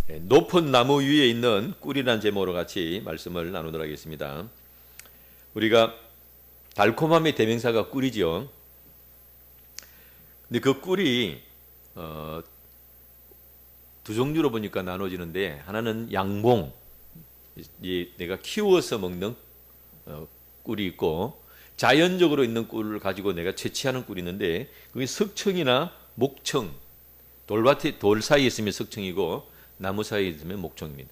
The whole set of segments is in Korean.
높은 나무 위에 있는 꿀이라는 제목으로 같이 말씀을 나누도록 하겠습니다. 우리가 달콤함의 대명사가 꿀이죠. 근데 그 꿀이 두 종류로 보니까 나눠지는데, 하나는 양봉, 내가 키워서 먹는 꿀이 있고, 자연적으로 있는 꿀을 가지고 내가 채취하는 꿀이 있는데, 그게 석청이나 목청, 돌 사이에 있으면 석청이고 나무 사이에 있으면 목청입니다.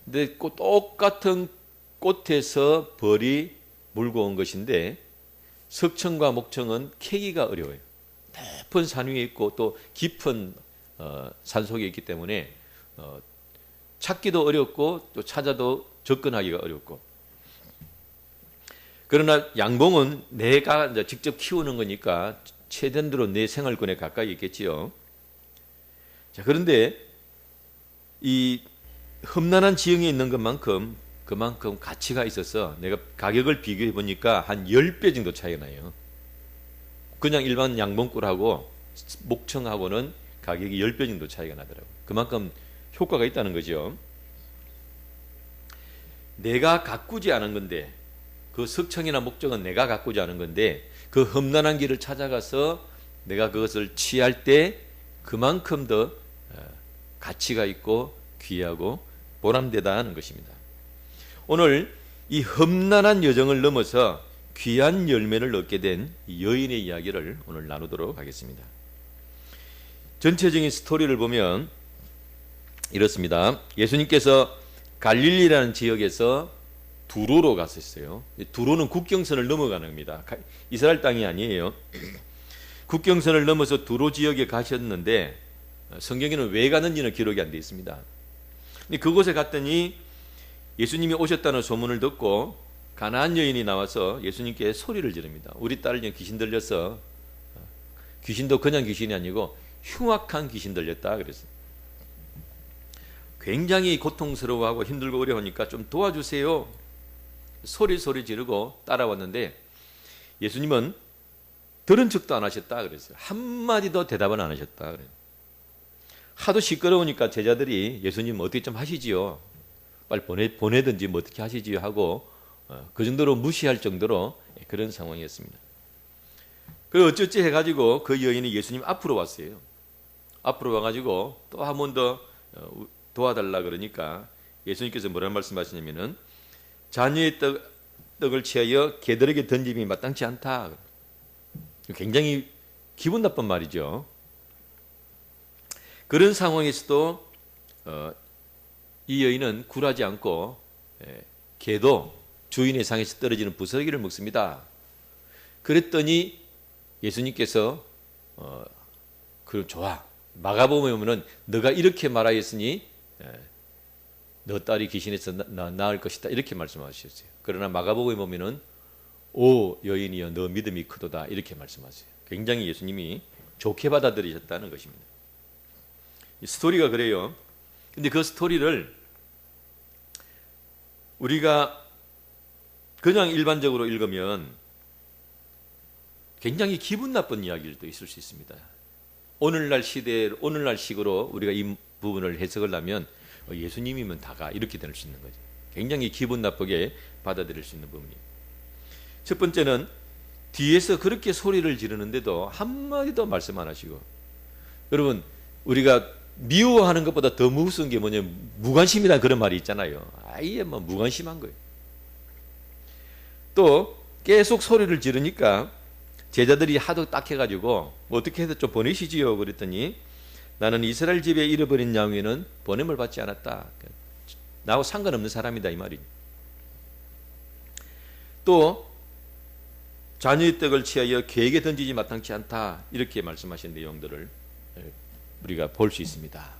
근데 똑같은 꽃에서 벌이 물고 온 것인데, 석청과 목청은 캐기가 어려워요. 높은 산 위에 있고 또 깊은 산 속에 있기 때문에 찾기도 어렵고 또 찾아도 접근하기가 어렵고, 그러나 양봉은 내가 이제 직접 키우는 거니까 최대한으로 내 생활권에 가까이 있겠지요. 자, 그런데 이 험난한 지형에 있는 것만큼 그만큼 가치가 있어서 내가 가격을 비교해 보니까 한 10배 정도 차이가 나요. 그냥 일반 양봉꿀하고 목청하고는 가격이 10배 정도 차이가 나더라고요. 그만큼 효과가 있다는 거죠. 내가 가꾸지 않은 건데, 그 석청이나 목청은 내가 가꾸지 않은 건데, 그 험난한 길을 찾아가서 내가 그것을 취할 때 그만큼 더 가치가 있고 귀하고 보람되다는 것입니다. 오늘 이 험난한 여정을 넘어서 귀한 열매를 얻게 된 여인의 이야기를 오늘 나누도록 하겠습니다. 전체적인 스토리를 보면 이렇습니다. 예수님께서 갈릴리라는 지역에서 두로로 갔었어요. 두로는 국경선을 넘어가는 겁니다. 이스라엘 땅이 아니에요. 국경선을 넘어서 두로 지역에 가셨는데, 성경에는 왜 가는지는 기록이 안 되어 있습니다. 근데 그곳에 갔더니 예수님이 오셨다는 소문을 듣고 가나안 여인이 나와서 예수님께 소리를 지릅니다. 우리 딸이 귀신 들려서, 귀신도 그냥 귀신이 아니고 흉악한 귀신 들렸다 그랬어요. 굉장히 고통스러워하고 힘들고 어려우니까 좀 도와주세요. 소리 지르고 따라왔는데 예수님은 들은 척도 안 하셨다 그랬어요. 한마디도 대답은 안 하셨다 그래요. 하도 시끄러우니까 제자들이 예수님 어떻게 좀 하시지요, 빨리 보내든지 뭐 어떻게 하시지요 하고 그 정도로 무시할 정도로 그런 상황이었습니다. 그리고 어쩌지 해가지고 그 여인이 예수님 앞으로 왔어요. 앞으로 와가지고 또 한 번 더 도와달라 그러니까 예수님께서 뭐라는 말씀하시냐면은, 자녀의 떡을 취하여 개들에게 던짐이 마땅치 않다. 굉장히 기분 나쁜 말이죠. 그런 상황에서도 이 여인은 굴하지 않고 개도 주인의 상에서 떨어지는 부스러기를 먹습니다. 그랬더니 예수님께서 그럼 좋아, 마가복음에 보면은 너가 이렇게 말하였으니 너 딸이 귀신에서 나을 것이다 이렇게 말씀하셨어요. 그러나 마가복음에 보면은 오 여인이여 너 믿음이 크도다 이렇게 말씀하세요. 굉장히 예수님이 좋게 받아들이셨다는 것입니다. 이 스토리가 그래요. 근데 그 스토리를 우리가 그냥 일반적으로 읽으면 굉장히 기분 나쁜 이야기도 있을 수 있습니다. 오늘날 시대, 오늘날 식으로 우리가 이 부분을 해석을 하면 예수님이면 다가 이렇게 될 수 있는 거죠. 굉장히 기분 나쁘게 받아들일 수 있는 부분이에요. 첫 번째는 뒤에서 그렇게 소리를 지르는데도 한마디도 말씀 안 하시고, 여러분 우리가 미워하는 것보다 더 무서운 게 뭐냐면 무관심이라는 그런 말이 있잖아요. 아예 뭐 무관심한 거예요. 또 계속 소리를 지르니까 제자들이 하도 딱해가지고 어떻게 해서 좀 보내시지요 그랬더니, 나는 이스라엘 집에 잃어버린 양 외에는 보냄을 받지 않았다. 나하고 상관없는 사람이다 이 말이죠. 또 자녀의 떡을 취하여 개에게 던지지 마땅치 않다 이렇게 말씀하신 내용들을 우리가 볼 수 있습니다.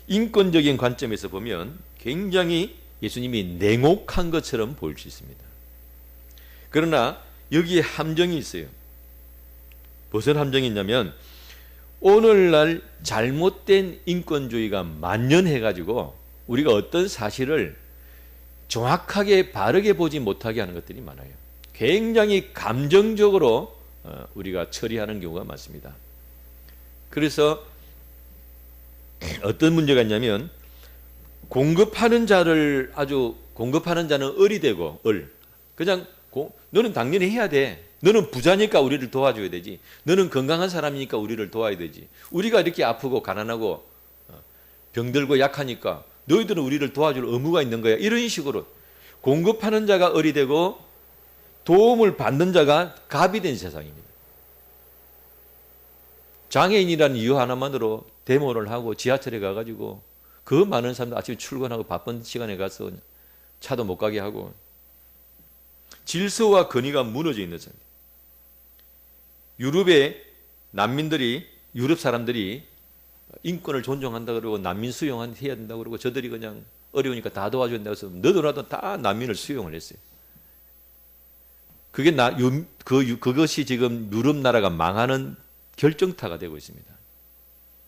인권적인 관점에서 보면 굉장히 예수님이 냉혹한 것처럼 보일 수 있습니다. 그러나 여기에 함정이 있어요. 무슨 함정이 있냐면, 오늘날 잘못된 인권주의가 만연해가지고 우리가 어떤 사실을 정확하게 바르게 보지 못하게 하는 것들이 많아요. 굉장히 감정적으로 우리가 처리하는 경우가 많습니다. 그래서 어떤 문제가 있냐면 공급하는 자는 을이 되고 그냥 너는 당연히 해야 돼. 너는 부자니까 우리를 도와줘야 되지. 너는 건강한 사람이니까 우리를 도와야 되지. 우리가 이렇게 아프고 가난하고 병들고 약하니까 너희들은 우리를 도와줄 의무가 있는 거야. 이런 식으로 공급하는 자가 을이 되고 도움을 받는 자가 갑이 된 세상입니다. 장애인이라는 이유 하나만으로 데모를 하고 지하철에 가가지고 그 많은 사람들 아침에 출근하고 바쁜 시간에 가서 차도 못 가게 하고 질서와 권위가 무너져 있는 사람. 유럽의 난민들이 유럽 사람들이 인권을 존중한다 그러고 난민 수용해야 된다 그러고 저들이 그냥 어려우니까 다 도와줘야 된다고 해서 너도 나도 다 난민을 수용을 했어요. 그것이 지금 유럽 나라가 망하는 결정타가 되고 있습니다.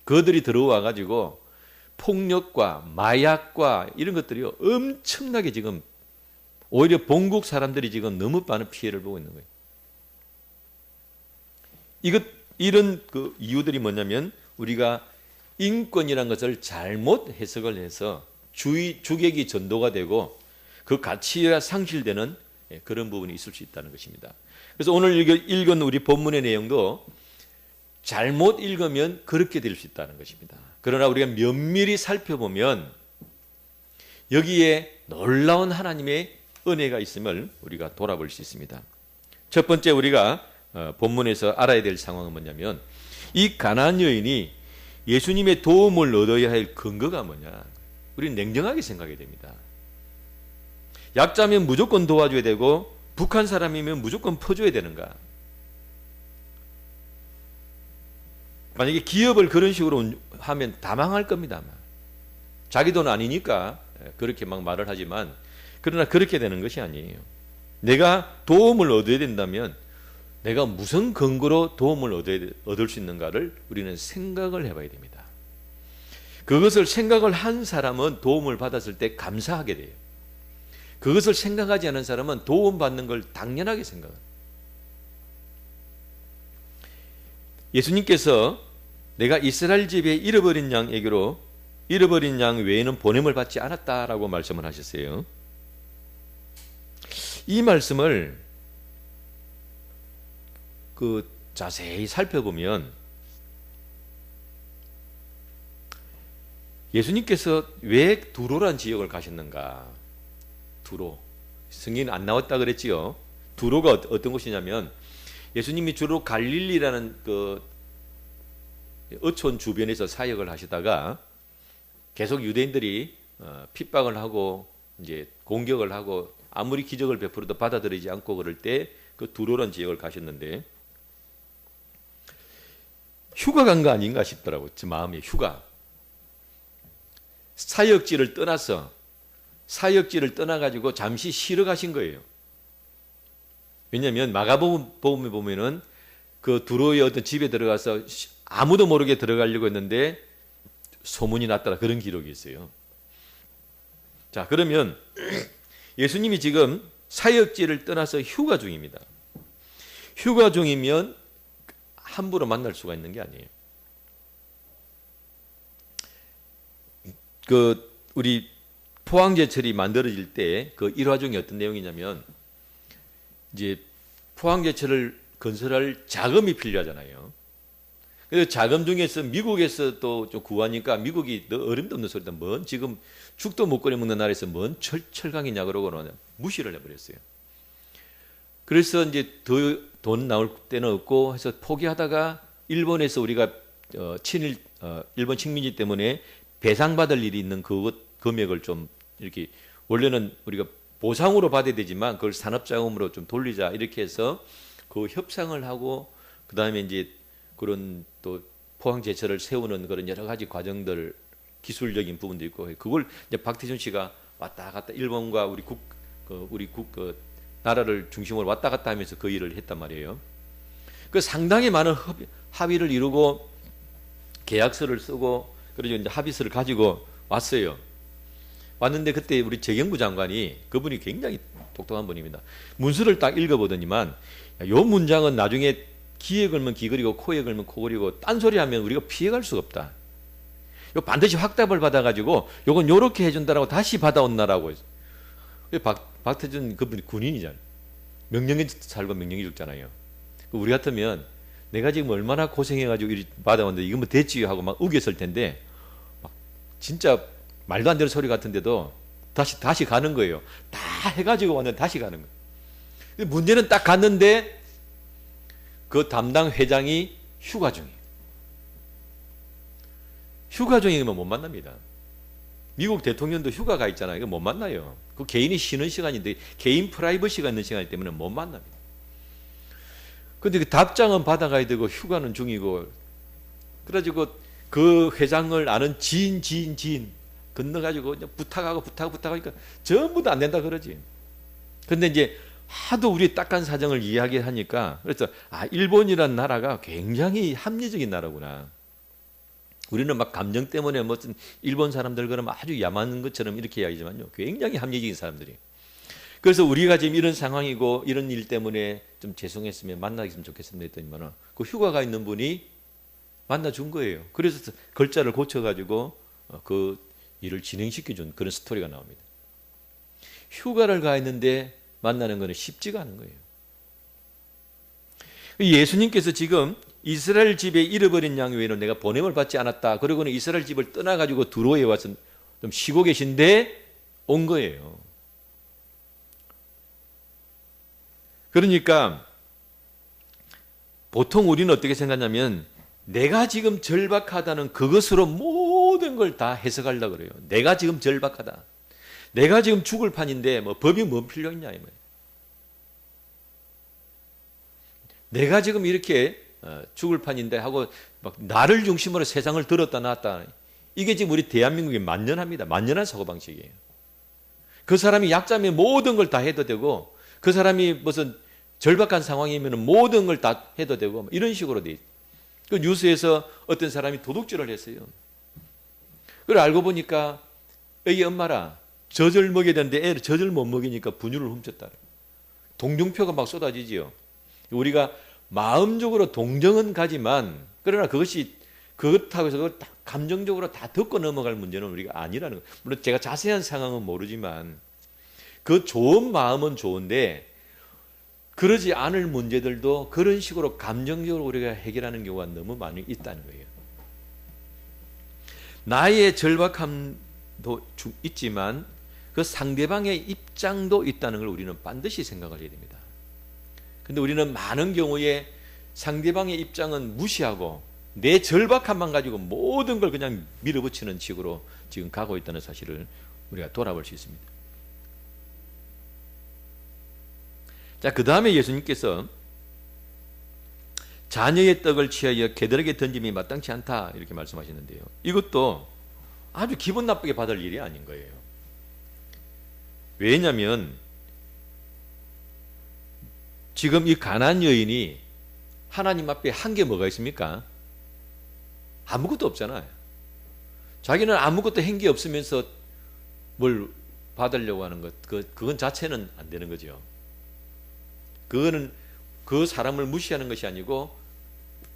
그들이 들어와 가지고 폭력과 마약과 이런 것들이 엄청나게 지금 오히려 본국 사람들이 지금 너무 많은 피해를 보고 있는 거예요. 이런 그 이유들이 뭐냐면 우리가 인권이라는 것을 잘못 해석을 해서 주객이 전도가 되고 그 가치가 상실되는 그런 부분이 있을 수 있다는 것입니다. 그래서 오늘 읽은 우리 본문의 내용도 잘못 읽으면 그렇게 될 수 있다는 것입니다. 그러나 우리가 면밀히 살펴보면 여기에 놀라운 하나님의 은혜가 있음을 우리가 돌아볼 수 있습니다. 첫 번째 우리가 본문에서 알아야 될 상황은 뭐냐면 이 가나안 여인이 예수님의 도움을 얻어야 할 근거가 뭐냐? 우리는 냉정하게 생각해야 됩니다. 약자면 무조건 도와줘야 되고 북한 사람이면 무조건 퍼줘야 되는가? 만약에 기업을 그런 식으로 하면 다 망할 겁니다. 자기 돈 아니니까 그렇게 막 말을 하지만 그러나 그렇게 되는 것이 아니에요. 내가 도움을 얻어야 된다면 내가 무슨 근거로 도움을 얻을 수 있는가를 우리는 생각을 해봐야 됩니다. 그것을 생각을 한 사람은 도움을 받았을 때 감사하게 돼요. 그것을 생각하지 않은 사람은 도움받는 걸 당연하게 생각해요. 예수님께서 내가 이스라엘 집에 잃어버린 양에게로 잃어버린 양 외에는 보냄을 받지 않았다라고 말씀을 하셨어요. 이 말씀을 자세히 살펴보면 예수님께서 왜 두로란 지역을 가셨는가? 두로. 성경에 안 나왔다 그랬지요. 두로가 어떤 곳이냐면 예수님이 주로 갈릴리라는 그 어촌 주변에서 사역을 하시다가 계속 유대인들이 핍박을 하고 이제 공격을 하고 아무리 기적을 베풀어도 받아들이지 않고 그럴 때 그 두로란 지역을 가셨는데 휴가 간 거 아닌가 싶더라고요. 제 마음에 휴가. 사역지를 떠나가지고 잠시 쉬러 가신 거예요. 왜냐하면 마가복음에 보면은 그 두로의 어떤 집에 들어가서 아무도 모르게 들어가려고 했는데 소문이 났더라 그런 기록이 있어요. 자, 그러면 예수님이 지금 사역지를 떠나서 휴가 중입니다. 휴가 중이면 함부로 만날 수가 있는 게 아니에요. 우리 포항제철이 만들어질 때 그 일화 중에 어떤 내용이냐면 이제 포항제철을 건설할 자금이 필요하잖아요. 그래서 자금 중에서 미국에서 또 좀 구하니까 미국이 너 어림도 없는 소리다. 뭔 지금 죽도 못 끓여 먹는 나라에서 뭔 철강이냐 그러고는 무시를 해버렸어요. 그래서 이제 더 돈 나올 때는 없고 해서 포기하다가 일본에서 우리가 일본 식민지 때문에 배상받을 일이 있는 그 금액을 좀 이렇게 원래는 우리가 보상으로 받아야 되지만 그걸 산업자금으로 좀 돌리자 이렇게 해서 그 협상을 하고 그 다음에 이제 그런 또 포항제철을 세우는 그런 여러 가지 과정들 기술적인 부분도 있고 그걸 이제 박태준 씨가 왔다 갔다 일본과 우리 나라를 중심으로 왔다 갔다 하면서 그 일을 했단 말이에요. 그 상당히 많은 합의를 이루고 계약서를 쓰고 그리고 이제 합의서를 가지고 왔어요. 왔는데 그때 우리 재경부 장관이 그분이 굉장히 똑똑한 분입니다. 문서를 딱 읽어보더니만 요 문장은 나중에 귀에 걸면 귀 그리고 코에 걸면 코 그리고 딴소리 하면 우리가 피해갈 수가 없다. 요 반드시 확답을 받아가지고 요건 요렇게 해준다라고 다시 받아온다라고 했어요. 박태준 그분이 군인이잖아요. 명령에 살고 명령에 죽잖아요. 우리 같으면 내가 지금 얼마나 고생해가지고 이리 받아왔는데 이거 뭐 됐지요 하고 막 우겼을 텐데 막 진짜 말도 안 되는 소리 같은데도 다시 가는 거예요. 다 해가지고 왔는데 다시 가는 거예요. 근데 문제는 딱 갔는데 그 담당 회장이 휴가 중이에요. 휴가 중이면 못 만납니다. 미국 대통령도 휴가가 있잖아요. 이거 못 만나요. 그 개인이 쉬는 시간인데 개인 프라이버시가 있는 시간이기 때문에 못 만납니다. 근데 그 답장은 받아가야 되고 휴가는 중이고 그래가지고 그 회장을 아는 지인 건너가지고 부탁하니까 전부 다 안 된다 그러지. 근데 이제 하도 우리 딱한 사정을 이야기하니까 그래서 일본이라는 나라가 굉장히 합리적인 나라구나. 우리는 막 감정 때문에 무슨 일본 사람들 그러면 아주 야만인 것처럼 이렇게 이야기하지만요. 굉장히 합리적인 사람들이. 그래서 우리가 지금 이런 상황이고 이런 일 때문에 좀 죄송했으면 만나겠으면 좋겠습니다 했더니만은 그 휴가가 있는 분이 만나준 거예요. 그래서 글자를 고쳐가지고 그 일을 진행시켜준 그런 스토리가 나옵니다. 휴가를 가 있는데 만나는 것은 쉽지가 않은 거예요. 예수님께서 지금 이스라엘 집에 잃어버린 양 외에는 내가 보냄을 받지 않았다. 그러고는 이스라엘 집을 떠나가지고 두로에 와서 좀 쉬고 계신데 온 거예요. 그러니까 보통 우리는 어떻게 생각하냐면 내가 지금 절박하다는 그것으로 모든 걸 다 해석하려고 그래요. 내가 지금 절박하다. 내가 지금 죽을 판인데 뭐 법이 뭔 필요 있냐 이 말이에요. 내가 지금 이렇게 죽을 판인데 하고 막 나를 중심으로 세상을 들었다 놨다. 이게 지금 우리 대한민국이 만연합니다. 만연한 사고방식이에요. 그 사람이 약자면 모든 걸 다 해도 되고 그 사람이 무슨 절박한 상황이면 모든 걸 다 해도 되고 이런 식으로 돼 있어요. 그 뉴스에서 어떤 사람이 도둑질을 했어요. 그걸 알고 보니까 애기 엄마라 젖을 먹여야 되는데 애를 젖을 못 먹이니까 분유를 훔쳤다. 동정표가 막 쏟아지지요. 우리가 마음적으로 동정은 가지만 그러나 그것이 그렇다고 해서 그걸 감정적으로 다 듣고 넘어갈 문제는 우리가 아니라는 거예요. 물론 제가 자세한 상황은 모르지만 그 좋은 마음은 좋은데 그러지 않을 문제들도 그런 식으로 감정적으로 우리가 해결하는 경우가 너무 많이 있다는 거예요. 나의 절박함도 있지만 그 상대방의 입장도 있다는 걸 우리는 반드시 생각을 해야 됩니다. 근데 우리는 많은 경우에 상대방의 입장은 무시하고 내 절박함만 가지고 모든 걸 그냥 밀어붙이는 식으로 지금 가고 있다는 사실을 우리가 돌아볼 수 있습니다. 자, 그 다음에 예수님께서 자녀의 떡을 취하여 개들에게 던짐이 마땅치 않다 이렇게 말씀하시는데요. 이것도 아주 기분 나쁘게 받을 일이 아닌 거예요. 왜냐하면 지금 이 가나안 여인이 하나님 앞에 한 게 뭐가 있습니까? 아무것도 없잖아요. 자기는 아무것도 한 게 없으면서 뭘 받으려고 하는 것, 그건 자체는 안 되는 거죠. 그거는 그 사람을 무시하는 것이 아니고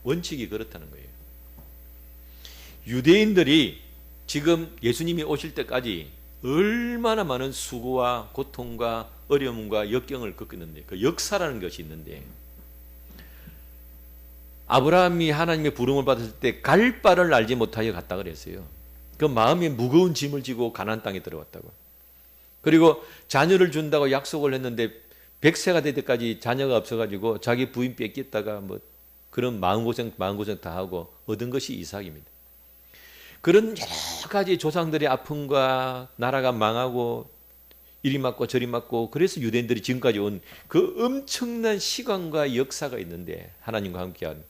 원칙이 그렇다는 거예요. 유대인들이 지금 예수님이 오실 때까지 얼마나 많은 수고와 고통과 어려움과 역경을 겪었는데 그 역사라는 것이 있는데 아브라함이 하나님의 부름을 받았을 때 갈 바를 알지 못하여 갔다 그랬어요. 그 마음에 무거운 짐을 지고 가나안 땅에 들어갔다고. 그리고 자녀를 준다고 약속을 했는데 100세가 될 때까지 자녀가 없어가지고 자기 부인 뺏겼다가 뭐 그런 마음고생 다 하고 얻은 것이 이삭입니다. 그런 여러 가지 조상들의 아픔과 나라가 망하고 이리 맞고 저리 맞고 그래서 유대인들이 지금까지 온 그 엄청난 시간과 역사가 있는데 하나님과 함께한.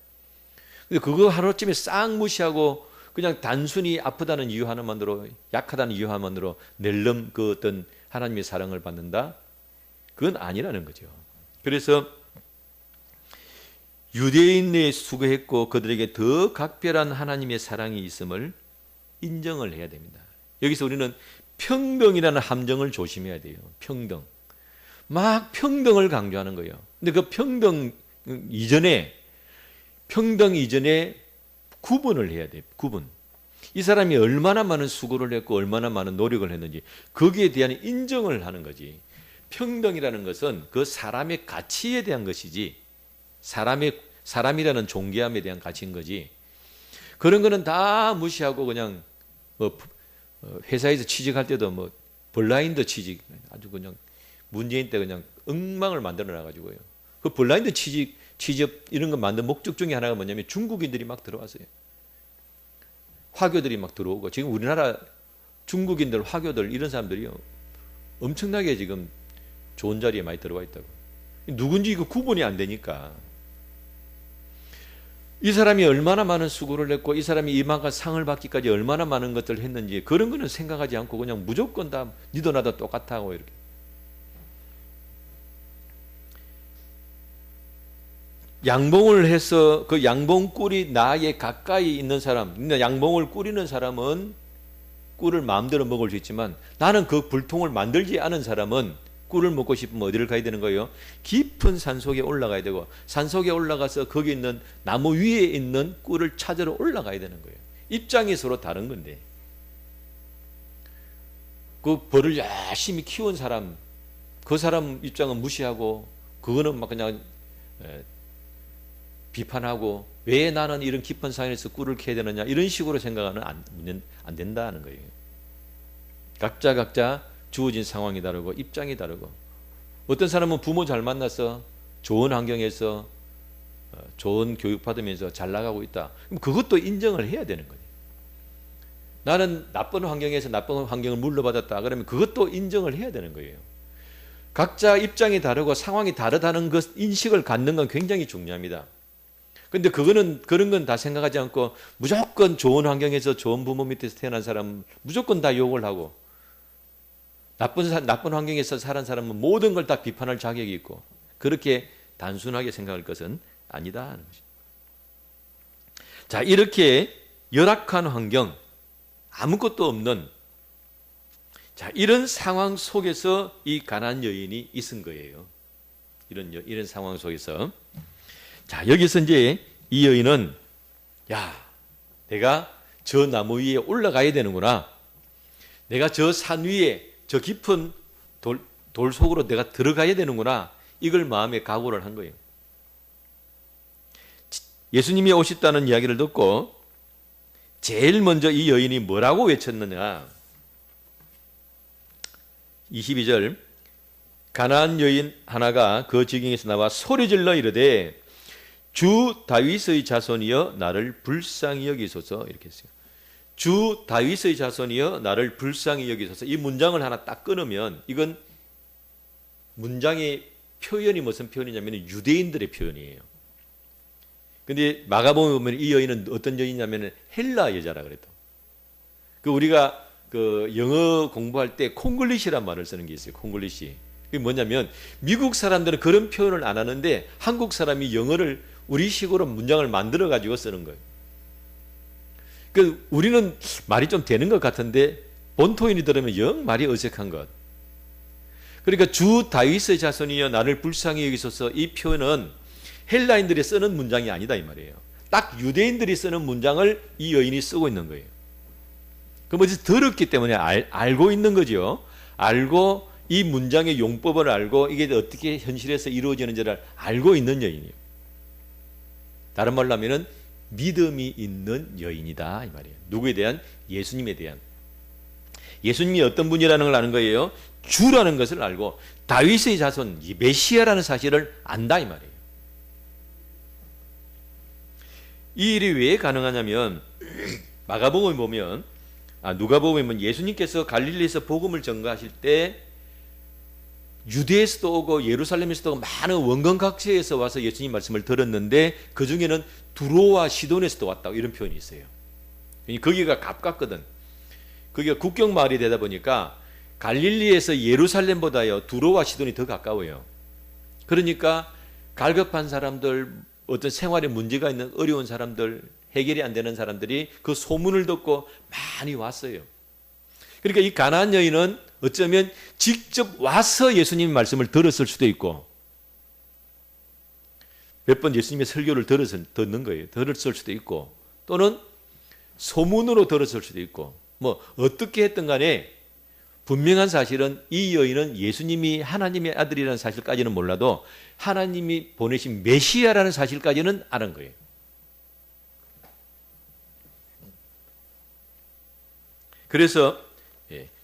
근데 그거 하루쯤에 싹 무시하고 그냥 단순히 아프다는 이유 하나만으로 약하다는 이유 하나만으로 낼름 그 어떤 하나님의 사랑을 받는다? 그건 아니라는 거죠. 그래서 유대인에 수고했고 그들에게 더 각별한 하나님의 사랑이 있음을 인정을 해야 됩니다. 여기서 우리는 평등이라는 함정을 조심해야 돼요. 평등. 막 평등을 강조하는 거예요. 근데 그 평등 이전에 구분을 해야 돼요. 구분. 이 사람이 얼마나 많은 수고를 했고 얼마나 많은 노력을 했는지 거기에 대한 인정을 하는 거지. 평등이라는 것은 그 사람의 가치에 대한 것이지 사람이라는 존귀함에 대한 가치인 거지. 그런 거는 다 무시하고 그냥 뭐 회사에서 취직할 때도 뭐 블라인드 취직 아주 그냥 문재인 때 그냥 엉망을 만들어 놔가지고요. 그 블라인드 취직 이런 거 만든 목적 중에 하나가 뭐냐면 중국인들이 막 들어왔어요. 화교들이 막 들어오고 지금 우리나라 중국인들, 화교들 이런 사람들이요 엄청나게 지금 좋은 자리에 많이 들어와 있다고. 누군지 이거 구분이 안 되니까. 이 사람이 얼마나 많은 수고를 했고 이 사람이 이만큼 상을 받기까지 얼마나 많은 것들을 했는지 그런 거는 생각하지 않고 그냥 무조건 다 니도 나도 똑같다고 이렇게. 양봉을 해서 그 양봉 꿀이 나에 가까이 있는 사람, 양봉을 꾸리는 사람은 꿀을 마음대로 먹을 수 있지만 나는 그 불통을 만들지 않은 사람은 꿀을 먹고 싶으면 어디를 가야 되는 거예요? 깊은 산속에 올라가야 되고 산속에 올라가서 거기 있는 나무 위에 있는 꿀을 찾으러 올라가야 되는 거예요. 입장이 서로 다른 건데 그 벌을 열심히 키운 사람 그 사람 입장은 무시하고 그거는 막 그냥 비판하고 왜 나는 이런 깊은 산에서 꿀을 캐야 되느냐 이런 식으로 생각하면 안 된다는 거예요. 각자 주어진 상황이 다르고 입장이 다르고 어떤 사람은 부모 잘 만나서 좋은 환경에서 좋은 교육 받으면서 잘 나가고 있다. 그럼 그것도 인정을 해야 되는 거예요. 나는 나쁜 환경에서 나쁜 환경을 물려받았다. 그러면 그것도 인정을 해야 되는 거예요. 각자 입장이 다르고 상황이 다르다는 것 인식을 갖는 건 굉장히 중요합니다. 근데 그거는 그런 건 다 생각하지 않고 무조건 좋은 환경에서 좋은 부모 밑에서 태어난 사람 무조건 다 욕을 하고 나쁜 환경에서 살은 사람은 모든 걸 다 비판할 자격이 있고 그렇게 단순하게 생각할 것은 아니다 하는 것입니다. 자, 이렇게 열악한 환경, 아무것도 없는 자, 이런 상황 속에서 이 가난한 여인이 있은 거예요. 이런 상황 속에서 자, 여기서 이제 이 여인은 야, 내가 저 나무 위에 올라가야 되는구나. 내가 저 산 위에 저 깊은 돌 속으로 내가 들어가야 되는구나. 이걸 마음에 각오를 한 거예요. 예수님이 오셨다는 이야기를 듣고 제일 먼저 이 여인이 뭐라고 외쳤느냐. 22절 가나안 여인 하나가 그 지경에서 나와 소리질러 이르되 주 다윗의 자손이여 나를 불쌍히 여기소서 이렇게 했어요. 주 다윗의 자손이여 나를 불쌍히 여기소서. 이 문장을 하나 딱 끊으면 이건 문장의 표현이 무슨 표현이냐면 유대인들의 표현이에요. 근데 마가복음에 보면 이 여인은 어떤 여인이냐면 헬라 여자라 그랬다. 그 우리가 그 영어 공부할 때 콩글리시란 말을 쓰는 게 있어요. 콩글리시. 그게 뭐냐면 미국 사람들은 그런 표현을 안 하는데 한국 사람이 영어를 우리식으로 문장을 만들어 가지고 쓰는 거예요. 그 우리는 말이 좀 되는 것 같은데 본토인이 들으면 영 말이 어색한 것. 그러니까 주 다윗의 자손이여 나를 불쌍히 여기소서 이 표현은 헬라인들이 쓰는 문장이 아니다 이 말이에요. 딱 유대인들이 쓰는 문장을 이 여인이 쓰고 있는 거예요. 그 뭐지 들었기 때문에 알고 있는 거죠. 알고 이 문장의 용법을 알고 이게 어떻게 현실에서 이루어지는지를 알고 있는 여인이에요. 다른 말로 하면은 믿음이 있는 여인이다 이 말이에요. 누구에 대한? 예수님에 대한. 예수님이 어떤 분이라는 걸 아는 거예요. 주라는 것을 알고 다윗의 자손, 이 메시아라는 사실을 안다 이 말이에요. 이 일이 왜 가능하냐면 마가복음에 보면 누가복음에 보면 예수님께서 갈릴리에서 복음을 전가하실 때 유대에서도 오고 예루살렘에서도 오고 많은 원건각지에서 와서 예수님 말씀을 들었는데 그 중에는 두로와 시돈에서도 왔다고 이런 표현이 있어요. 거기가 가깝거든. 거기가 국경 마을이 되다 보니까 갈릴리에서 예루살렘보다요 두로와 시돈이 더 가까워요. 그러니까 갈급한 사람들, 어떤 생활에 문제가 있는 어려운 사람들, 해결이 안 되는 사람들이 그 소문을 듣고 많이 왔어요. 그러니까 이 가나안 여인은 어쩌면 직접 와서 예수님 말씀을 들었을 수도 있고 몇 번 예수님의 설교를 듣는 거예요. 들었을 수도 있고 또는 소문으로 들었을 수도 있고 뭐 어떻게 했든 간에 분명한 사실은 이 여인은 예수님이 하나님의 아들이라는 사실까지는 몰라도 하나님이 보내신 메시아라는 사실까지는 아는 거예요. 그래서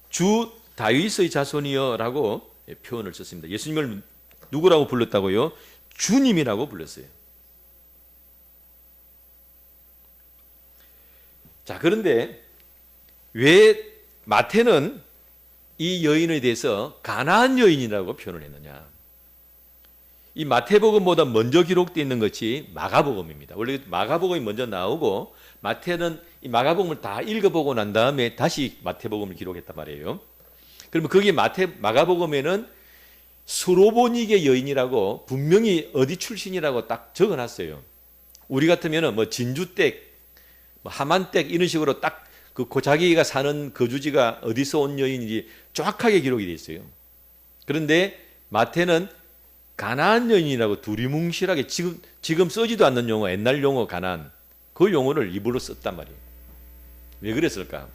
주 다윗의 자손이여라고 표현을 썼습니다. 예수님을 누구라고 불렀다고요? 주님이라고 불렀어요. 자, 그런데 왜 마태는 이 여인에 대해서 가나안 여인이라고 표현을 했느냐? 이 마태복음보다 먼저 기록되어 있는 것이 마가복음입니다. 원래 마가복음이 먼저 나오고 마태는 이 마가복음을 다 읽어보고 난 다음에 다시 마태복음을 기록했단 말이에요. 그러면 거기 마가복음에는 수로보니게 여인이라고 분명히 어디 출신이라고 딱 적어놨어요. 우리 같으면은 뭐 진주댁, 뭐 하만댁 이런 식으로 딱 그 자기가 사는 거주지가 어디서 온 여인인지 정확하게 기록이 되어 있어요. 그런데 마태는 가나안 여인이라고 두리뭉실하게 지금 쓰지도 않는 용어, 옛날 용어 가나안, 그 용어를 입으로 썼단 말이에요. 왜 그랬을까?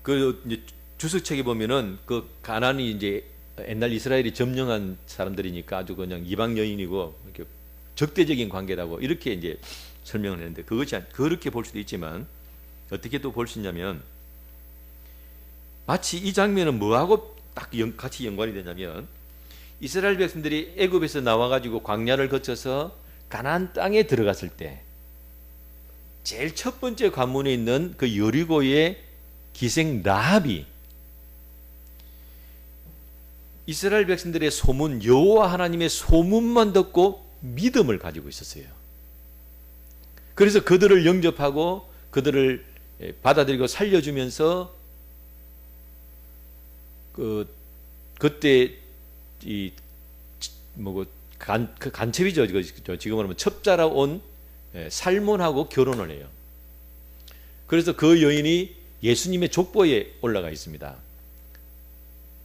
그 이제 주석책에 보면은 그 가나안이 이제 옛날 이스라엘이 점령한 사람들이니까 아주 그냥 이방 여인이고 이렇게 적대적인 관계라고 이렇게 이제 설명을 했는데 그것이 그렇게 볼 수도 있지만 어떻게 또 볼 수 있냐면 마치 이 장면은 뭐하고 딱 같이 연관이 되냐면 이스라엘 백성들이 애굽에서 나와가지고 광야를 거쳐서 가나안 땅에 들어갔을 때 제일 첫 번째 관문에 있는 그 여리고의 기생 라합이 이스라엘 백성들의 소문, 여호와 하나님의 소문만 듣고 믿음을 가지고 있었어요. 그래서 그들을 영접하고 그들을 받아들이고 살려주면서 그때 이 뭐고 간첩이죠. 지금 말하면 첩자라 온 살몬하고 결혼을 해요. 그래서 그 여인이 예수님의 족보에 올라가 있습니다.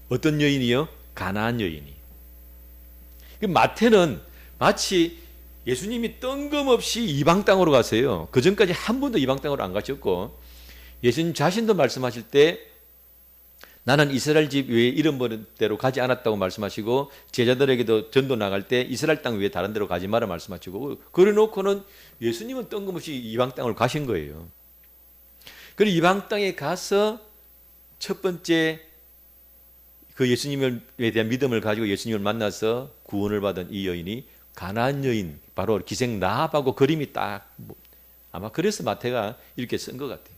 어떤 여인이요? 가나안 여인이. 마태는 마치 예수님이 뜬금없이 이방 땅으로 가세요. 그 전까지 한 번도 이방 땅으로 안 가셨고 예수님 자신도 말씀하실 때 나는 이스라엘 집 외에 이름 버린 데로 가지 않았다고 말씀하시고 제자들에게도 전도 나갈 때 이스라엘 땅 외에 다른 데로 가지 마라 말씀하시고 그래 놓고는 예수님은 뜬금없이 이방 땅으로 가신 거예요. 그리고 이방 땅에 가서 첫 번째 그 예수님에 대한 믿음을 가지고 예수님을 만나서 구원을 받은 이 여인이 가나안 여인, 바로 기생 라합하고 그림이 딱 아마 그래서 마태가 이렇게 쓴 것 같아요.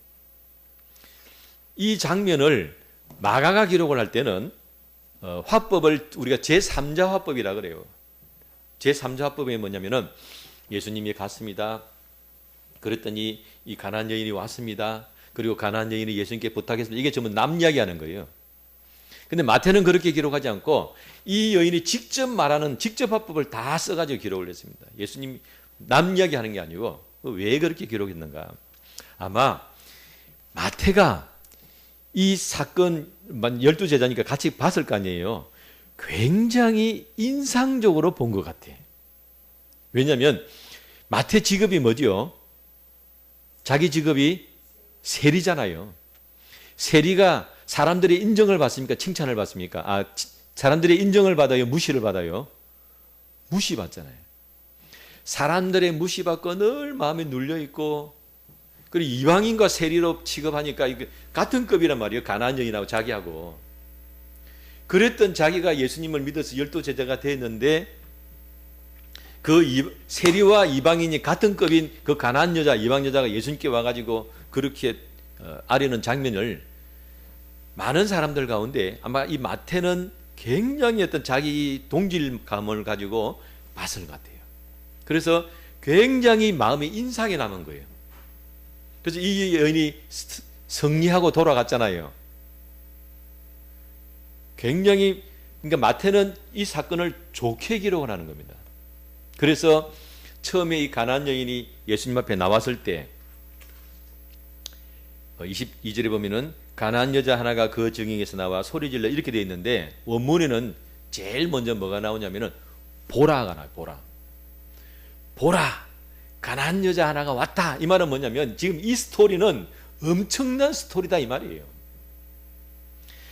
이 장면을 마가가 기록을 할 때는 화법을 우리가 제3자 화법이라 그래요. 제3자 화법이 뭐냐면은 예수님이 갔습니다. 그랬더니 이 가나안 여인이 왔습니다. 그리고 가나안 여인이 예수님께 부탁했습니다. 이게 전부 남 이야기하는 거예요. 근데 마태는 그렇게 기록하지 않고 이 여인이 직접 말하는 직접 화법을 다 써가지고 기록을 했습니다. 예수님 남 이야기하는 게 아니고 왜 그렇게 기록했는가? 아마 마태가 이 사건 12제자니까 같이 봤을 거 아니에요. 굉장히 인상적으로 본 것 같아. 왜냐하면 마태 직업이 뭐지요? 자기 직업이 세리잖아요. 세리가 사람들의 인정을 받습니까? 칭찬을 받습니까? 사람들의 인정을 받아요? 무시를 받아요? 무시받잖아요. 사람들의 무시받고 늘 마음에 눌려있고 그리고 이방인과 세리로 취급하니까 같은 급이란 말이에요. 가나안 여인하고 자기하고. 그랬던 자기가 예수님을 믿어서 12제자가 됐는데 그 세리와 이방인이 같은 급인 그 가나안 여자, 이방 여자가 예수님께 와가지고 그렇게 아뢰는 장면을 많은 사람들 가운데 아마 이 마태는 굉장히 어떤 자기 동질감을 가지고 봤을 것 같아요. 그래서 굉장히 마음이 인상에 남은 거예요. 그래서 이 여인이 승리하고 돌아갔잖아요. 굉장히 그러니까 마태는 이 사건을 좋게 기록을 하는 겁니다. 그래서 처음에 이 가나안 여인이 예수님 앞에 나왔을 때 22절에 보면은 가나안 여자 하나가 그 정ring에서 나와 소리질러 이렇게 되어 있는데 원문에는 제일 먼저 뭐가 나오냐면은 보라가 나와요. 보라. 보라, 가난한 여자 하나가 왔다. 이 말은 뭐냐면 지금 이 스토리는 엄청난 스토리다 이 말이에요.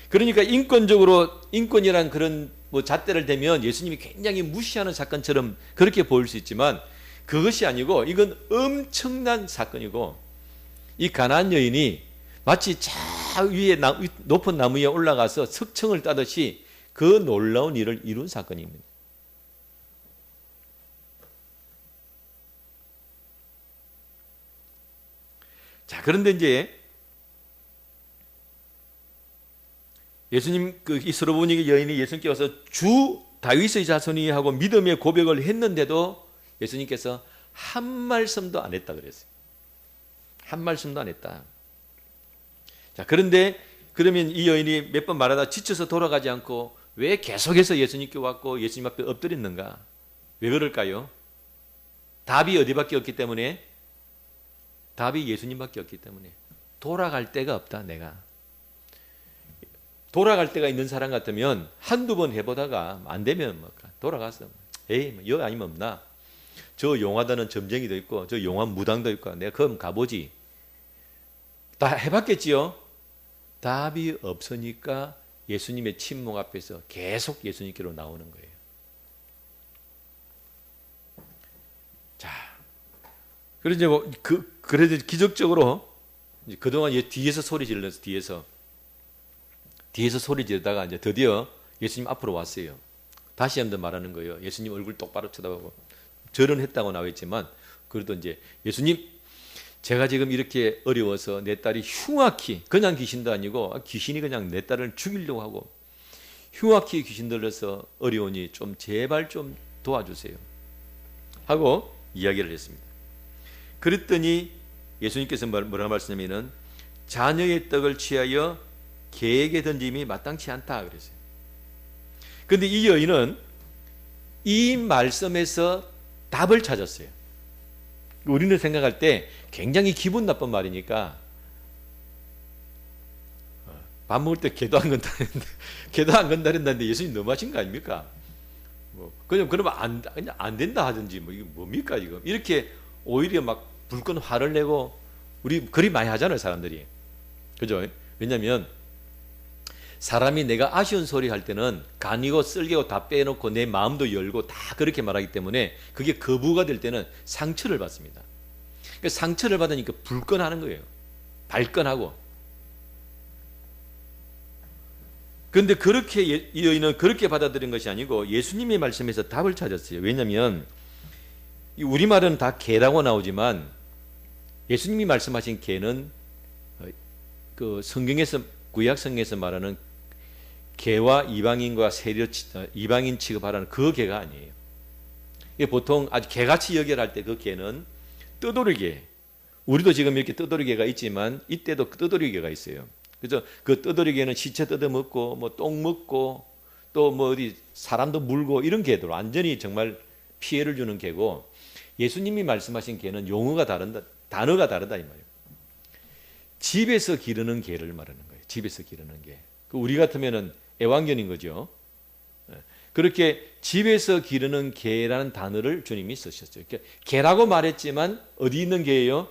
그러니까 인권이란 그런 뭐 잣대를 대면 예수님이 굉장히 무시하는 사건처럼 그렇게 보일 수 있지만 그것이 아니고 이건 엄청난 사건이고, 이 가나안 여인이 마치 저 위에 높은 나무 위에 올라가서 석청을 따듯이 그 놀라운 일을 이룬 사건입니다. 자, 그런데 이제 예수님 이 스로보니 여인이 예수님께 와서 주 다윗의 자손이 하고 믿음의 고백을 했는데도 예수님께서 한 말씀도 안 했다 그랬어요. 한 말씀도 안 했다. 자, 그런데 그러면 이 여인이 몇 번 말하다 지쳐서 돌아가지 않고 왜 계속해서 예수님께 왔고 예수님 앞에 엎드렸는가? 왜 그럴까요? 답이 어디밖에 없기 때문에, 답이 예수님밖에 없기 때문에. 돌아갈 데가 없다. 내가 돌아갈 데가 있는 사람 같으면 한두 번 해보다가 안 되면 뭐 돌아가서 에이 뭐 여기 아니면 없나, 저 용하다는 점쟁이도 있고 저 용한 무당도 있고 내가 그럼 가보지. 다 해봤겠지요. 답이 없으니까 예수님의 침묵 앞에서 계속 예수님께로 나오는 거예요. 자, 그래서 이제 뭐 그래도 기적적으로 이제 그동안 뒤에서 소리 질러서 뒤에서 소리 지르다가 이제 드디어 예수님 앞으로 왔어요. 다시 한번 말하는 거예요. 예수님 얼굴 똑바로 쳐다보고 절은 했다고 나와 있지만 그래도 이제 예수님, 제가 지금 이렇게 어려워서 내 딸이 흉악히, 그냥 귀신도 아니고 귀신이 그냥 내 딸을 죽이려고 하고 흉악히 귀신 들려서 어려우니 좀 제발 좀 도와주세요 하고 이야기를 했습니다. 그랬더니 예수님께서 뭐라 말씀하냐면은 자녀의 떡을 취하여 개에게 던짐이 마땅치 않다 그랬어요. 그런데 이 여인은 이 말씀에서 답을 찾았어요. 우리는 생각할 때 굉장히 기분 나쁜 말이니까 밥 먹을 때 개도 안 건다는데 개도 안 건다는데 예수님 너무하신 거 아닙니까? 뭐 그러면 그냥 안 된다 하든지 뭐 이게 뭡니까 지금 이렇게 오히려 막 불끈 화를 내고 우리 그리 많이 하잖아요 사람들이. 그죠? 왜냐하면 사람이 내가 아쉬운 소리 할 때는 간이고 쓸개고 다 빼놓고 내 마음도 열고 다 그렇게 말하기 때문에 그게 거부가 될 때는 상처를 받습니다. 그러니까 상처를 받으니까 불끈하는 거예요. 발끈하고. 그런데 그렇게 이 여인은 그렇게 받아들인 것이 아니고 예수님의 말씀에서 답을 찾았어요. 왜냐하면 우리말은 다 개라고 나오지만 예수님이 말씀하신 개는 그 성경에서 구약 성경에서 말하는 개와 이방인과 이방인 취급하라는 그 개가 아니에요. 보통 아주 개같이 여겨할 때 그 개는 떠돌이개. 우리도 지금 이렇게 떠돌이개가 있지만 이때도 떠돌이개가 있어요. 그래서 그 떠돌이개는 시체 뜯어먹고 뭐 똥 먹고 또 뭐 어디 사람도 물고 이런 개들, 완전히 정말 피해를 주는 개고, 예수님이 말씀하신 개는 용어가 다르다, 단어가 다르다 이 말이에요. 집에서 기르는 개를 말하는 거예요. 집에서 기르는 개. 우리 같으면은 애완견인 거죠. 그렇게 집에서 기르는 개라는 단어를 주님이 쓰셨어요. 개라고 말했지만 어디 있는 개예요?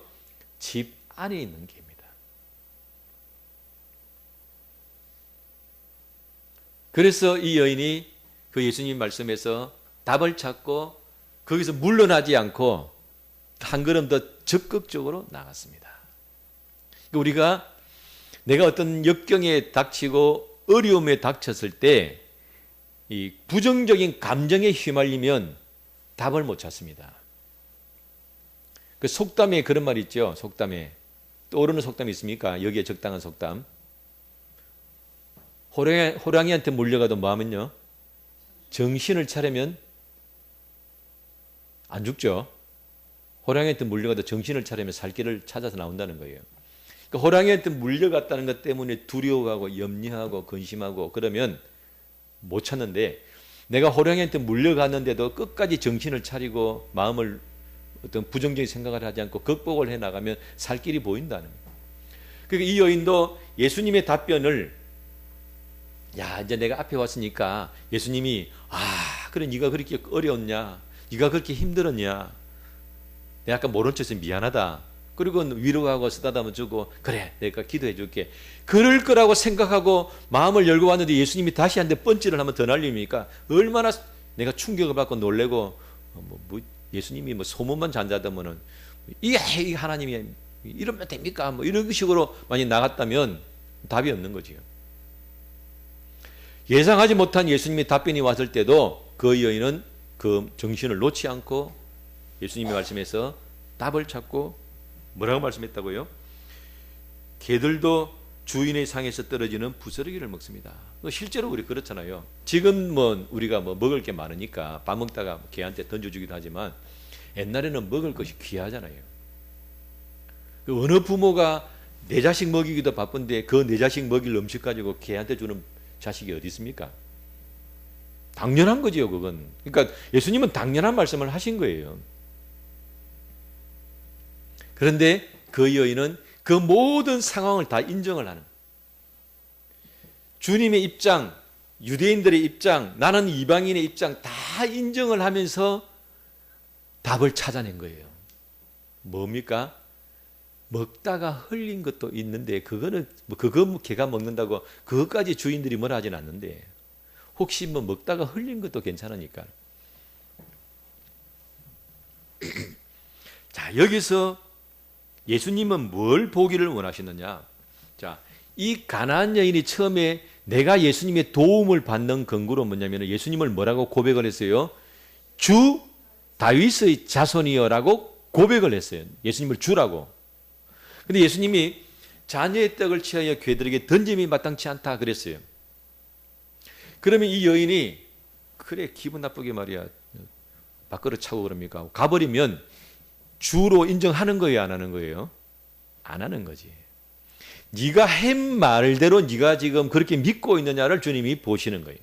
집 안에 있는 개입니다. 그래서 이 여인이 그 예수님 말씀에서 답을 찾고 거기서 물러나지 않고 한 걸음 더 적극적으로 나갔습니다. 우리가 내가 어떤 역경에 닥치고 어려움에 닥쳤을 때 이 부정적인 감정에 휘말리면 답을 못 찾습니다. 그 속담에 그런 말이 있죠. 속담에 떠오르는 속담이 있습니까? 여기에 적당한 속담. 호랑이한테 물려가도 뭐 하면요? 정신을 차리면 안 죽죠. 호랑이한테 물려가도 정신을 차리면 살 길을 찾아서 나온다는 거예요. 그러니까 호랑이한테 물려갔다는 것 때문에 두려워하고 염려하고 근심하고 그러면 못 찾는데, 내가 호랑이한테 물려갔는데도 끝까지 정신을 차리고 마음을 어떤 부정적인 생각을 하지 않고 극복을 해나가면 살 길이 보인다는 거예요. 그러니까 이 여인도 예수님의 답변을, 야 이제 내가 앞에 왔으니까 예수님이 그래 네가 그렇게 어려웠냐, 네가 그렇게 힘들었냐, 내가 아까 모른 척해서 미안하다. 그리고 위로하고 쓰다듬어 주고 그래 내가 기도해 줄게. 그럴 거라고 생각하고 마음을 열고 왔는데 예수님이 다시 한 대 펀치를 한번 더 날리니까 얼마나 내가 충격을 받고 놀래고 예수님이 뭐 소문만 잔다더면은 이 하나님이 이러면 됩니까? 뭐 이런 식으로 많이 나갔다면 답이 없는 거지요. 예상하지 못한 예수님의 답변이 왔을 때도 그 여인은 그 정신을 놓지 않고 예수님의 말씀에서 답을 찾고 뭐라고 말씀했다고요? 개들도 주인의 상에서 떨어지는 부스러기를 먹습니다. 실제로 우리 그렇잖아요. 지금 뭐 우리가 뭐 먹을 게 많으니까 밥 먹다가 개한테 던져주기도 하지만 옛날에는 먹을 것이 귀하잖아요. 그 어느 부모가 내 자식 먹이기도 바쁜데 그 내 자식 먹일 음식 가지고 개한테 주는 자식이 어디 있습니까? 당연한 거지요, 그건. 그러니까 예수님은 당연한 말씀을 하신 거예요. 그런데 그 여인은 그 모든 상황을 다 인정을 하는, 주님의 입장, 유대인들의 입장, 나는 이방인의 입장 다 인정을 하면서 답을 찾아낸 거예요. 뭡니까? 먹다가 흘린 것도 있는데 그거는 그거 개가 먹는다고 그것까지 주인들이 뭐라 하진 않는데 혹시 뭐 먹다가 흘린 것도 괜찮으니까. 자, 여기서 예수님은 뭘 보기를 원하시느냐? 자, 이 가나안 여인이 처음에 내가 예수님의 도움을 받는 근거로 뭐냐면 예수님을 뭐라고 고백을 했어요? 주 다윗의 자손이여라고 고백을 했어요. 예수님을 주라고. 근데 예수님이 자녀의 떡을 취하여 괴들에게 던짐이 마땅치 않다 그랬어요. 그러면 이 여인이 그래 기분 나쁘게 말이야 밥그릇 차고 그럽니까? 가버리면 주로 인정하는 거예요, 안 하는 거예요? 안 하는 거지. 네가 한 말대로 네가 지금 그렇게 믿고 있느냐를 주님이 보시는 거예요.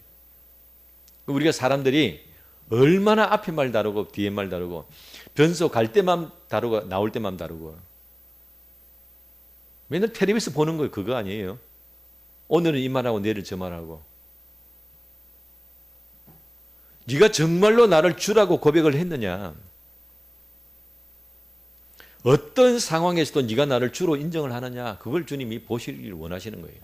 우리가 사람들이 얼마나 앞에 말 다르고 뒤에 말 다르고 변소 갈 때만 다르고 나올 때만 다르고 맨날 텔레비전 보는 거 그거 아니에요? 오늘은 이 말하고 내일 저 말하고. 네가 정말로 나를 주라고 고백을 했느냐? 어떤 상황에서도 네가 나를 주로 인정을 하느냐? 그걸 주님이 보시길 원하시는 거예요.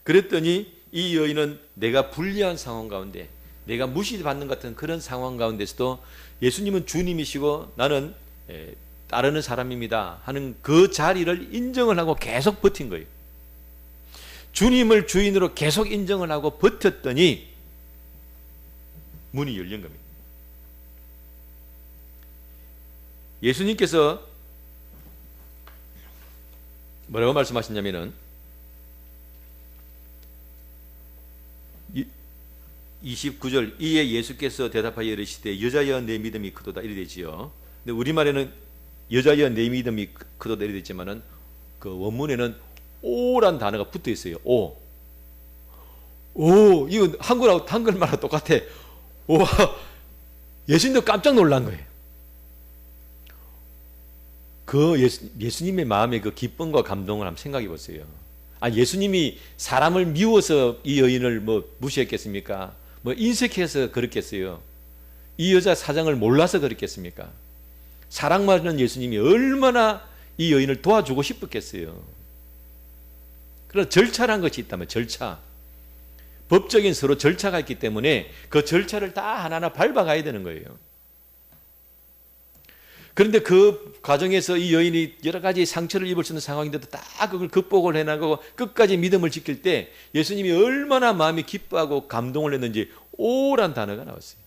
그랬더니 이 여인은 내가 불리한 상황 가운데 내가 무시받는 같은 그런 상황 가운데서도 예수님은 주님이시고 나는 따르는 사람입니다 하는 그 자리를 인정을 하고 계속 버틴 거예요. 주님을 주인으로 계속 인정을 하고 버텼더니 문이 열린 겁니다. 예수님께서 뭐라고 말씀하셨냐면은 29절 이에 예수께서 대답하여 이르시되 여자여 내 믿음이 크도다 이래 되지요. 근데 우리말에는 여자여 내 믿음이 크도다 이래 되지만은 그 원문에는 오란 단어가 붙어 있어요. 오 이거 한글말하고 똑같아. 오 예수님도 깜짝 놀란 거예요. 그 예수님의 마음의 그 기쁨과 감동을 한번 생각해 보세요. 예수님이 사람을 미워서 이 여인을 뭐 무시했겠습니까? 뭐 인색해서 그렇겠어요? 이 여자 사정을 몰라서 그렇겠습니까? 사랑받는 예수님이 얼마나 이 여인을 도와주고 싶었겠어요? 그런 절차란 것이 있다면 절차. 법적인 서로 절차가 있기 때문에 그 절차를 다 하나하나 밟아가야 되는 거예요. 그런데 그 과정에서 이 여인이 여러 가지 상처를 입을 수 있는 상황인데도 다 그걸 극복을 해나가고 끝까지 믿음을 지킬 때 예수님이 얼마나 마음이 기뻐하고 감동을 했는지 오란 단어가 나왔어요.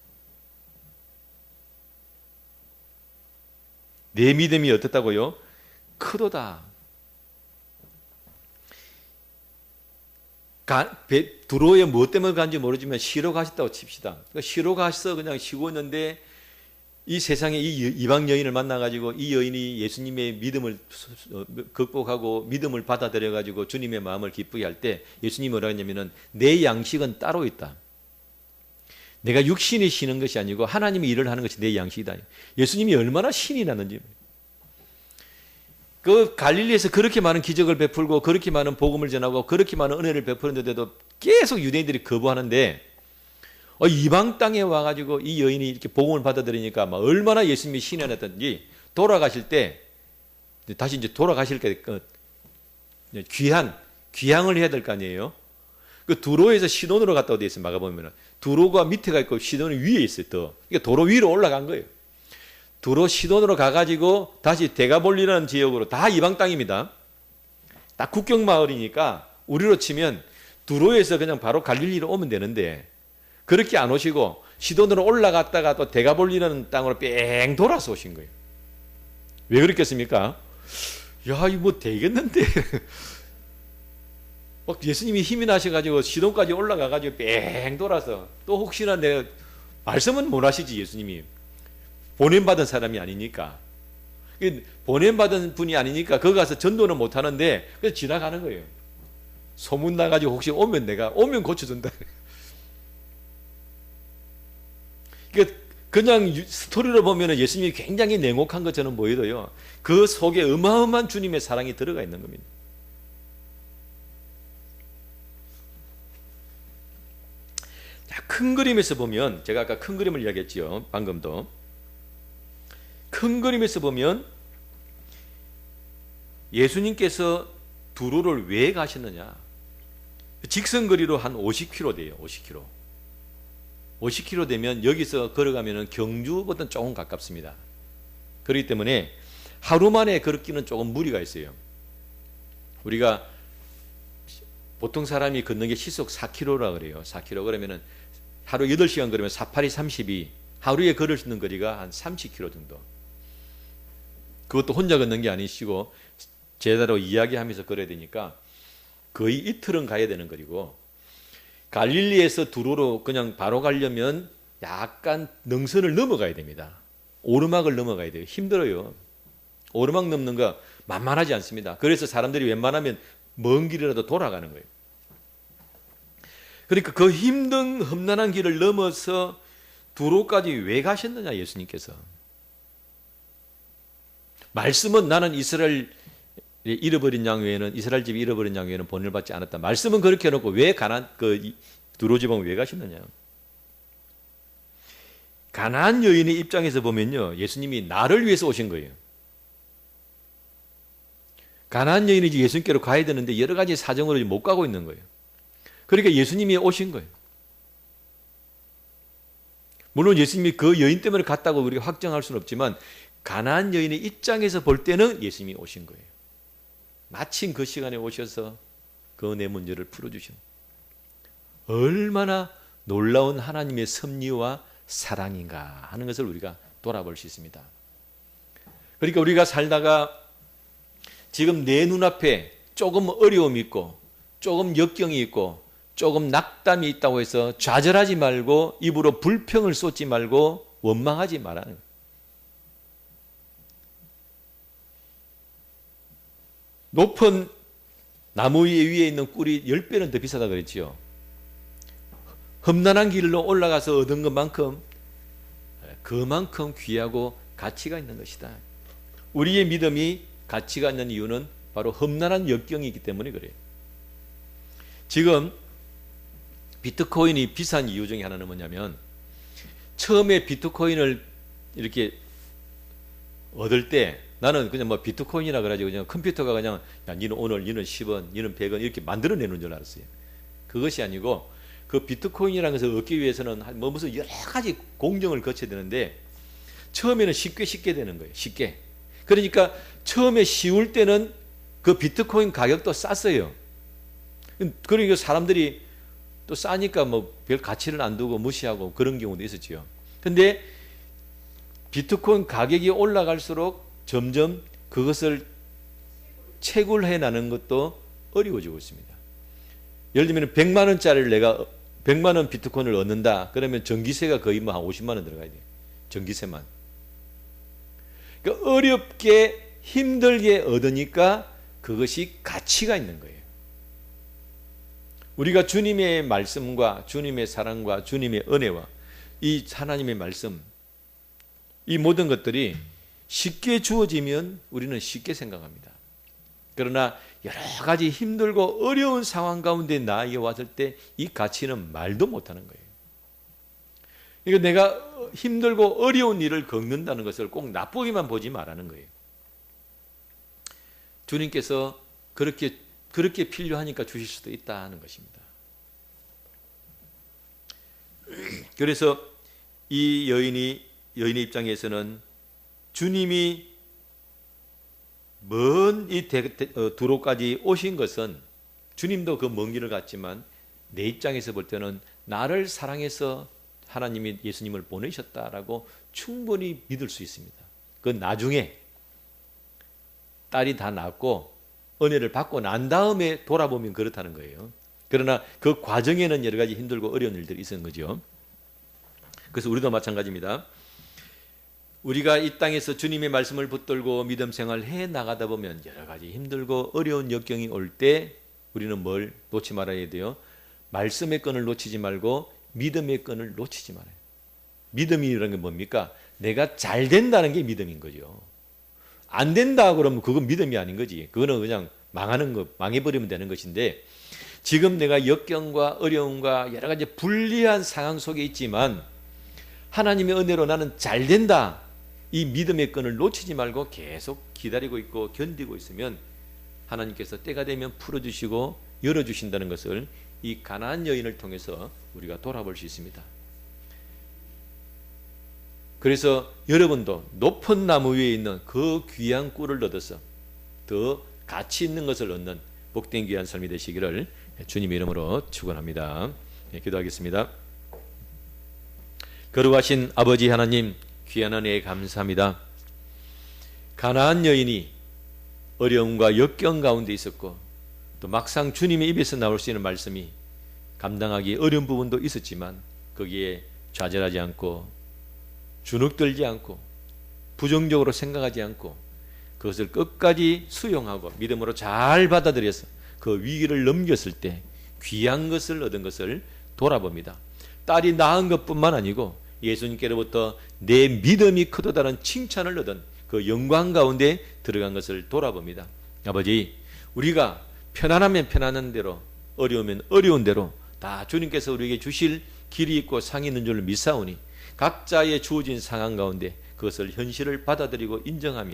내 믿음이 어떻다고요? 크도다. 두로에 무엇 때문에 간지 모르지만 쉬러 가셨다고 칩시다. 그러니까 쉬러 가셔서 그냥 쉬고 있는데 이 세상에 이 이방 여인을 만나가지고 이 여인이 예수님의 믿음을 극복하고 믿음을 받아들여가지고 주님의 마음을 기쁘게 할 때 예수님이 뭐라 했냐면은 내 양식은 따로 있다. 내가 육신이 쉬는 것이 아니고 하나님이 일을 하는 것이 내 양식이다. 예수님이 얼마나 신이 났는지. 그 갈릴리에서 그렇게 많은 기적을 베풀고 그렇게 많은 복음을 전하고 그렇게 많은 은혜를 베푸는데도 계속 유대인들이 거부하는데 이방 땅에 와가지고 이 여인이 이렇게 복음을 받아들이니까 막 얼마나 예수님이 신이 났던지 돌아가실 때 다시 이제 돌아가실 때 귀향을 해야 될 거 아니에요. 그 두로에서 시돈으로 갔다 오돼 있어요. 마가복음에는 두로가 밑에가 있고 시돈이 위에 있어요. 더 그러니까 도로 위로 올라간 거예요. 두로 시돈으로 가가지고 다시 데가볼리라는 지역으로 다 이방 땅입니다. 딱 국경 마을이니까 우리로 치면 두로에서 그냥 바로 갈릴리로 오면 되는데 그렇게 안 오시고 시돈으로 올라갔다가 또 데가볼리라는 땅으로 뺑 돌아서 오신 거예요. 왜 그랬겠습니까? 야, 이거 뭐 되겠는데. 막 예수님이 힘이 나셔가지고 시돈까지 올라가가지고 뺑 돌아서 또 혹시나 내가 말씀은 못 하시지 예수님이 보냄받은 사람이 아니니까 보냄받은 분이 아니니까 거기 가서 전도는 못 하는데 그래서 지나가는 거예요. 소문 나가지고 혹시 오면 고쳐준다. 그냥 스토리로 보면 예수님이 굉장히 냉혹한 것처럼 보이도요. 그 속에 어마어마한 주님의 사랑이 들어가 있는 겁니다. 큰 그림에서 보면 제가 아까 큰 그림을 이야기했지요. 방금도 큰 그림에서 보면 예수님께서 두로를 왜 가셨느냐? 직선거리로 한 50km 돼요. 50km. 50km 되면 여기서 걸어가면 경주보다 조금 가깝습니다. 그렇기 때문에 하루 만에 걸기는 조금 무리가 있어요. 우리가 보통 사람이 걷는 게 시속 4km라 그래요. 4km 그러면은 하루 8시간 걸으면 4, 8이 32. 하루에 걸을 수 있는 거리가 한 30km 정도. 그것도 혼자 걷는 게 아니시고 제대로 이야기하면서 걸어야 되니까 거의 이틀은 가야 되는 거리고 갈릴리에서 두로로 그냥 바로 가려면 약간 능선을 넘어가야 됩니다. 오르막을 넘어가야 돼요. 힘들어요. 오르막 넘는 거 만만하지 않습니다. 그래서 사람들이 웬만하면 먼 길이라도 돌아가는 거예요. 그러니까 그 힘든 험난한 길을 넘어서 두로까지 왜 가셨느냐 예수님께서. 말씀은 나는 이스라엘 잃어버린 양 외에는 이스라엘 집이 잃어버린 양 외에는 본을 받지 않았다. 말씀은 그렇게 해놓고 왜 두로 지방 왜 가셨느냐. 가나안 여인의 입장에서 보면요, 예수님이 나를 위해서 오신 거예요. 가나안 여인이 예수님께로 가야 되는데 여러 가지 사정으로 못 가고 있는 거예요. 그러니까 예수님이 오신 거예요. 물론 예수님이 그 여인 때문에 갔다고 우리가 확정할 수는 없지만 가나안 여인의 입장에서 볼 때는 예수님이 오신 거예요. 마침 그 시간에 오셔서 그 내 문제를 풀어주신 얼마나 놀라운 하나님의 섭리와 사랑인가 하는 것을 우리가 돌아볼 수 있습니다. 그러니까 우리가 살다가 지금 내 눈앞에 조금 어려움이 있고 조금 역경이 있고 조금 낙담이 있다고 해서 좌절하지 말고 입으로 불평을 쏟지 말고 원망하지 말라는 거예요. 높은 나무 위에 있는 꿀이 10배는 더 비싸다 그랬지요. 험난한 길로 올라가서 얻은 것만큼 그만큼 귀하고 가치가 있는 것이다. 우리의 믿음이 가치가 있는 이유는 바로 험난한 역경이기 때문에 그래요. 지금 비트코인이 비싼 이유 중에 하나는 뭐냐면 처음에 비트코인을 이렇게 얻을 때 나는 그냥 뭐 비트코인이라 그래가지고 그냥 컴퓨터가 그냥 야, 니는 오늘, 니는 10원, 니는 100원 이렇게 만들어내는 줄 알았어요. 그것이 아니고 그 비트코인이라는 것을 얻기 위해서는 뭐 무슨 여러 가지 공정을 거쳐야 되는데 처음에는 쉽게 되는 거예요. 쉽게. 그러니까 처음에 쉬울 때는 그 비트코인 가격도 쌌어요. 그러니까 사람들이 또 싸니까 뭐 별 가치를 안 두고 무시하고 그런 경우도 있었죠. 근데 비트코인 가격이 올라갈수록 점점 그것을 채굴해 나는 것도 어려워지고 있습니다. 예를 들면 100만 원짜리를 내가 100만 원 비트코인을 얻는다. 그러면 전기세가 거의 뭐 한 50만 원 들어가야 돼요. 전기세만. 그러니까 어렵게 힘들게 얻으니까 그것이 가치가 있는 거예요. 우리가 주님의 말씀과 주님의 사랑과 주님의 은혜와 이 하나님의 말씀 이 모든 것들이 쉽게 주어지면 우리는 쉽게 생각합니다. 그러나 여러 가지 힘들고 어려운 상황 가운데 나에게 왔을 때 이 가치는 말도 못하는 거예요. 이거 내가 힘들고 어려운 일을 겪는다는 것을 꼭 나쁘게만 보지 말라는 거예요. 주님께서 그렇게 필요하니까 주실 수도 있다 하는 것입니다. 그래서 이 여인의 입장에서는 주님이 먼 이 두로까지 오신 것은 주님도 그 먼 길을 갔지만 내 입장에서 볼 때는 나를 사랑해서 하나님이 예수님을 보내셨다라고 충분히 믿을 수 있습니다. 그 나중에 딸이 다 낳고 은혜를 받고 난 다음에 돌아보면 그렇다는 거예요. 그러나 그 과정에는 여러 가지 힘들고 어려운 일들이 있었는 거죠. 그래서 우리도 마찬가지입니다. 우리가 이 땅에서 주님의 말씀을 붙들고 믿음 생활을 해 나가다 보면 여러 가지 힘들고 어려운 역경이 올 때 우리는 뭘 놓지 말아야 돼요? 말씀의 끈을 놓치지 말고 믿음의 끈을 놓치지 말아요. 믿음이라는 게 뭡니까? 내가 잘 된다는 게 믿음인 거죠. 안 된다 그러면 그건 믿음이 아닌 거지. 그거는 그냥 망하는 거, 망해버리면 되는 것인데, 지금 내가 역경과 어려움과 여러 가지 불리한 상황 속에 있지만 하나님의 은혜로 나는 잘 된다, 이 믿음의 끈을 놓치지 말고 계속 기다리고 있고 견디고 있으면 하나님께서 때가 되면 풀어주시고 열어주신다는 것을 이 가나안 여인을 통해서 우리가 돌아볼 수 있습니다. 그래서 여러분도 높은 나무 위에 있는 그 귀한 꿀을 얻어서 더 가치 있는 것을 얻는 복된 귀한 삶이 되시기를 주님의 이름으로 축원합니다. 기도하겠습니다. 거룩하신 아버지 하나님, 귀한 은혜에 감사합니다. 가나안 여인이 어려움과 역경 가운데 있었고 또 막상 주님의 입에서 나올 수 있는 말씀이 감당하기 어려운 부분도 있었지만 거기에 좌절하지 않고 주눅들지 않고 부정적으로 생각하지 않고 그것을 끝까지 수용하고 믿음으로 잘 받아들여서 그 위기를 넘겼을 때 귀한 것을 얻은 것을 돌아봅니다. 딸이 낳은 것뿐만 아니고 예수님께로부터 내 믿음이 크도다는 칭찬을 얻은 그 영광 가운데 들어간 것을 돌아봅니다. 아버지, 우리가 편안하면 편안한 대로, 어려우면 어려운 대로 다 주님께서 우리에게 주실 길이 있고 상이 있는 줄 믿사오니 각자의 주어진 상황 가운데 그것을 현실을 받아들이고 인정하며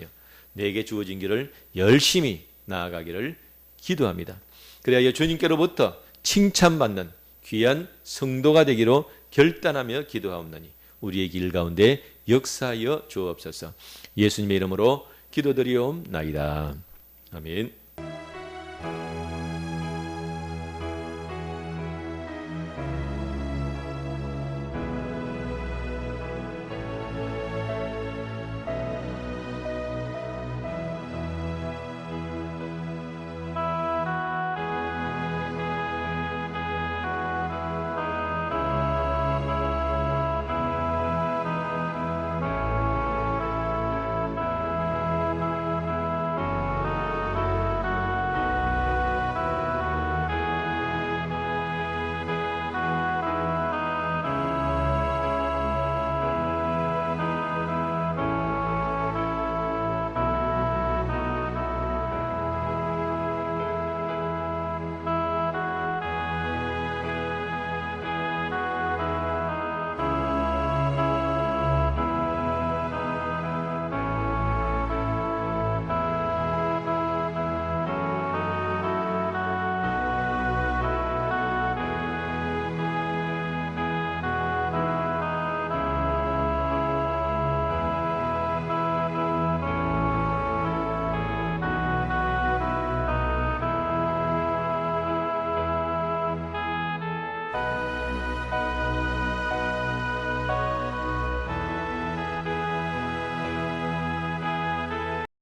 내게 주어진 길을 열심히 나아가기를 기도합니다. 그래야 주님께로부터 칭찬받는 귀한 성도가 되기로 결단하며 기도하옵나니 우리의 길 가운데 역사하여 주옵소서. 예수님의 이름으로 기도드리옵나이다. 아멘.